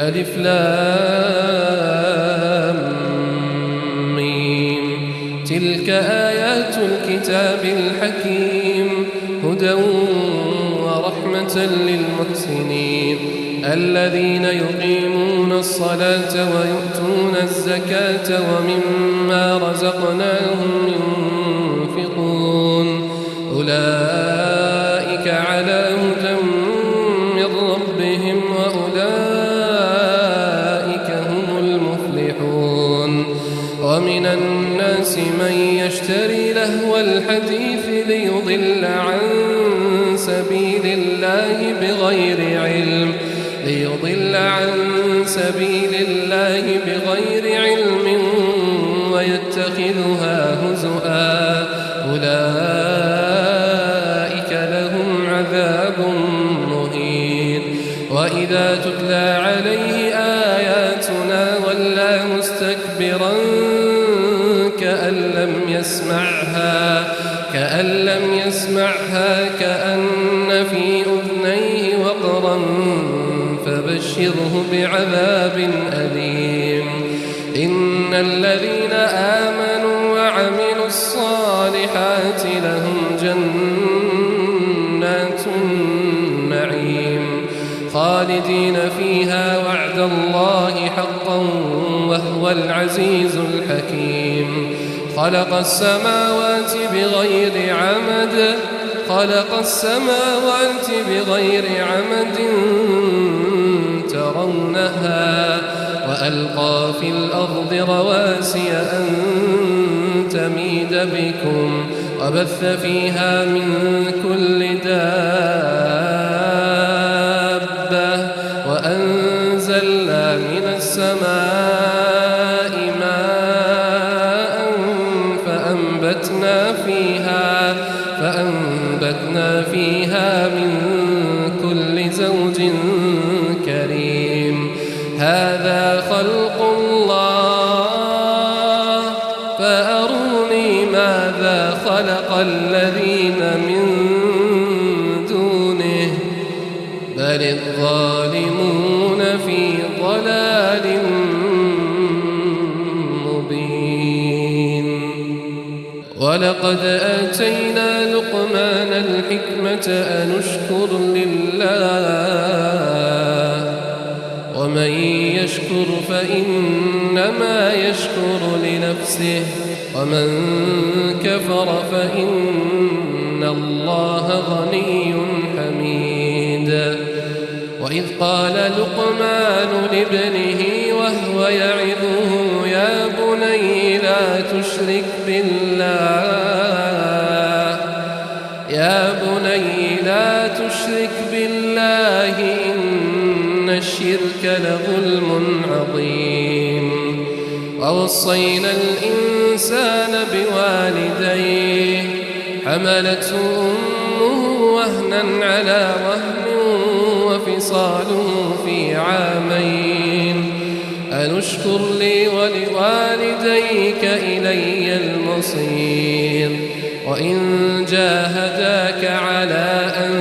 ألف لام ميم. تلك آيات الكتاب الحكيم هدى ورحمة للمحسنين الذين يقيمون الصلاة ويؤتون الزكاة ومما رزقناهم ينفقون أولئك على هدى من ربهم وأولئك هم المفلحون. ومن الناس من يشتري لهو الحديث ليضل عن سبيل الله بغير علم ويتخذها هزؤا أولئك لهم عذاب مهين. وإذا تتلى عليه آياتنا ولى مستكبرا كأن لم يسمعها كأن في أذنيه وقرا فبشره بعذاب أليم. إن الذين آمنوا وعملوا الصالحات لهم جنات النعيم خالدين فيها وعد الله حقا وهو العزيز الحكيم. خلق السماوات بغير عمد ترونها وألقى في الأرض رواسي أن تميد بكم وبث فيها من كل دابة وأنزلنا من السماء ماء فأنبتنا فيها من كل زوج كريم. هذا خلق الله فأروني ماذا خلق الذين من دونه بل الظالمون في ضلال مبين. ولقد آتينا لقمان الحكمة أن اشكر لله ومن يشكر فإنما يشكر لنفسه ومن كفر فإن الله غني حميد. وإذ قال لقمان لابنه وهو يعظه يا بني لا تشرك بالله إن الشرك لظلم عظيم. ووصينا الإنسان بوالديه حملته أمه وهنا على وهن وفصاله في عامين أن اشكر لي ولوالديك إلي المصير. وإن جاهداك على أن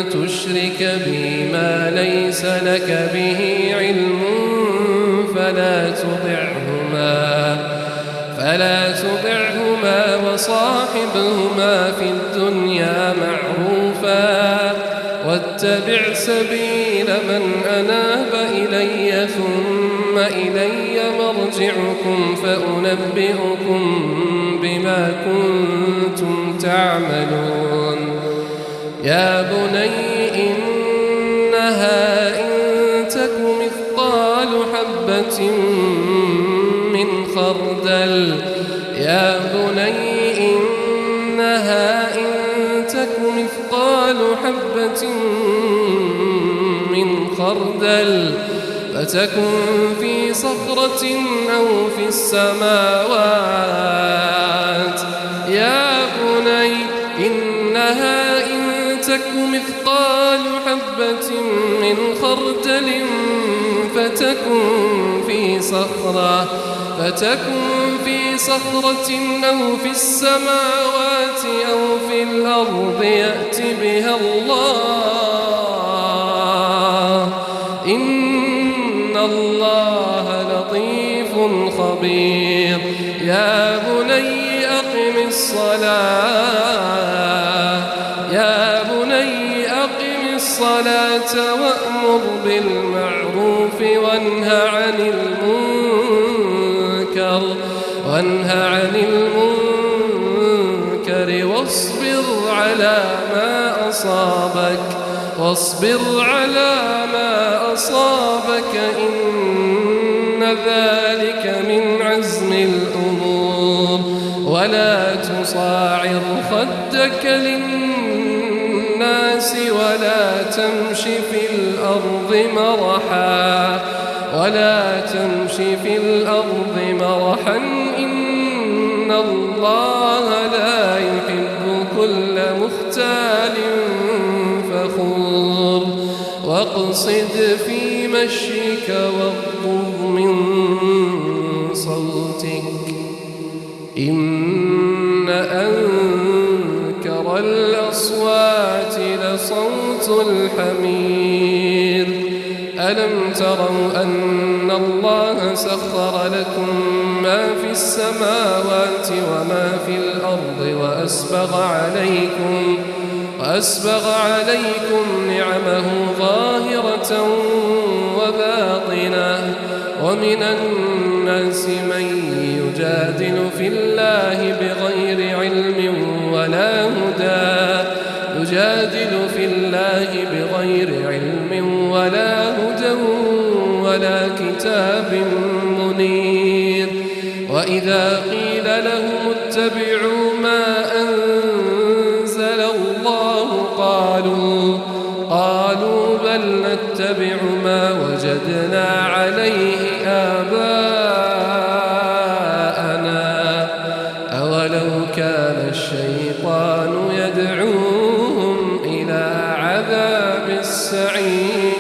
تشرك بي ما ليس لك به علم فلا تطعهما وصاحبهما في الدنيا معروفا واتبع سبيل من أناب إلي ثم إلي مرجعكم فأنبئكم بما كنتم تعملون. يا بني إنها إن تك مثقال حبة من خردل فتكن في صخرة أو في السماوات. يا بني إنها إن تك مثقال حبة من خردل فتكن في صخرة أو في السماوات أو في الأرض يأت بها الله إن إن الله لطيف خبير يا بني أقم الصلاة وأمر بالمعروف وانهى عن المنكر واصبر على ما أصابك إن ذلك من عزم الأمور ولا تصاعر خدك للناس ولا تمش في الأرض مرحا إن الله لا يحب كل مختال فخور واقصد في مشيك واغضض من صوتك إن أنكر الأصوات لصوت الحمير ألم تروا أن الله سخر لكم ما في السماوات وما في الأرض وأسبغ عليكم نعمه ظاهرة وباطنة ومن الناس من يجادل في الله بغير علم ولا هدى ولا كتاب منير وإذا قيل لهم اتبعوا ما أنزل الله قالوا بل نتبع ما وجدنا عليه آباءنا أولو كان الشيطان يدعوهم إلى عذاب السعير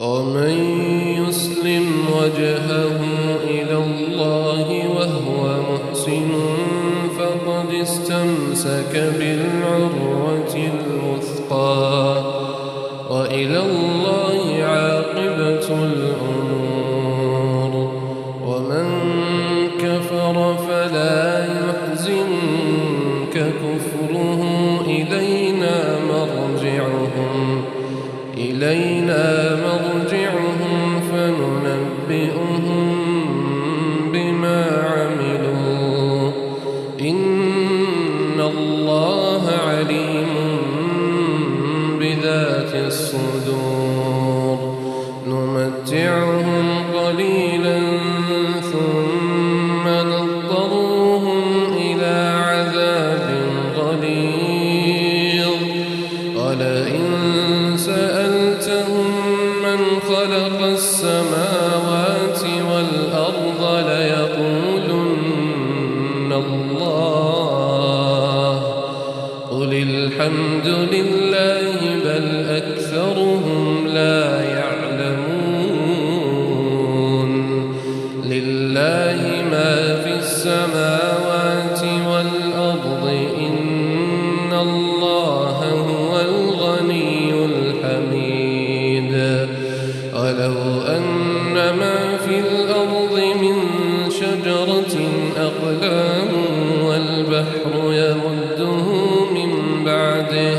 ومن يسلم وجهه إلى الله وهو محسن فقد استمسك بالعروة الوثقى وإلى الله عاقبة الأمور ومن كفر فلا يحزنك كفره إلينا مرجعهم فننبئهم بما عملوا إن الله عليم بذات الصدور نمتعهم قليلا ثم نضطرهم إلى عذاب غليظ ولئن سألتهم من خلق السماوات والأرض ليقولن الله قل الحمد لله بل أكثرهم لا يعلمون لله ما في السماوات والأرض إن الله هو الغني الحميد ولو أن ما في الأرض من شجرة أقلام والبحر يمده من بعده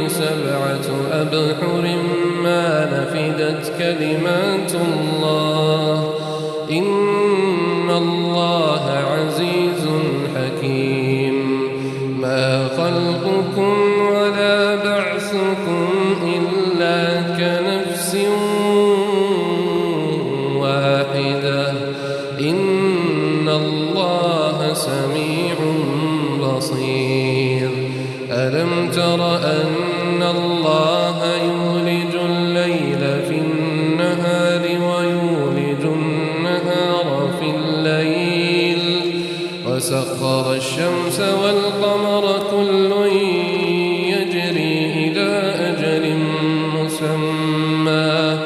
7 أبحر ما نفدت كلمات الله إن الله عزيز حكيم ما خلقكم ولا بعثكم إلا كنفس واحدة إن الله سميع بصير ألم تر أن الله يولج الليل في النهار ويولج النهار في الليل وسخر الشمس والقمر كل يجري إلى أجل مسمى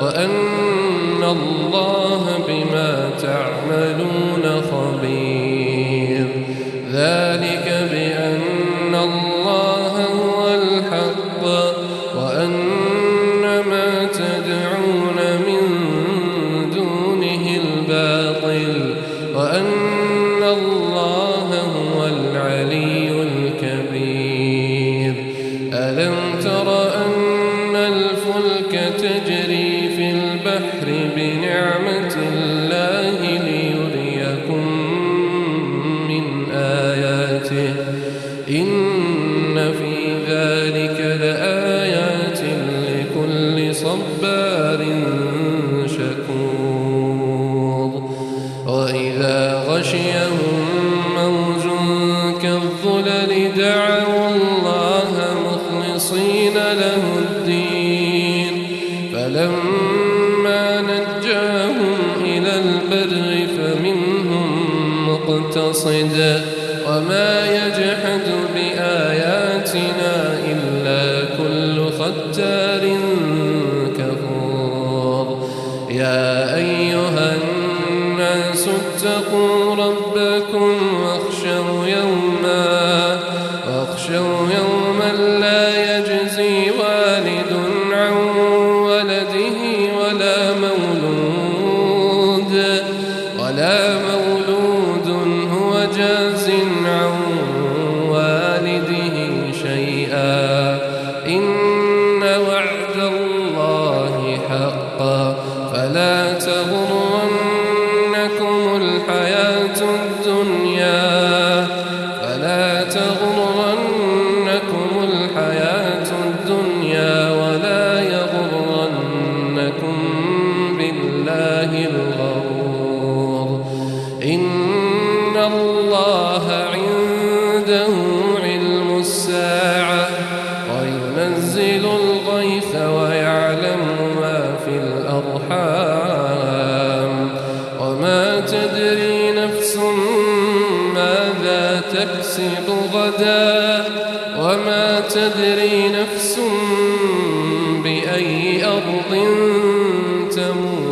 وأن الله بما تعملون خبير ذلك بأن آياته إن في ذلك لآيات لكل صبار شكور وإذا غشيهم موج كالظلل دعوا الله مخلصين له الدين فلما نجاهم إلى البر فمنهم مقتصد وما يجحد بآياتنا إلا كل ختار كفور يا أيها الناس اتقوا ربكم واخشوا يوما لا يجزي والد عن ولده ولا مولود هو جاز عن والده شيئا إن وعد الله حق فلا تغرنكم الحياة الدنيا ولا يغرنكم بالله الغرور إن الله عنده علم الساعة وينزل الغيث ويعلم ما في الأرحام وما تدري نفس ماذا تكسب غدا وما تدري نفس بأي أرض تموت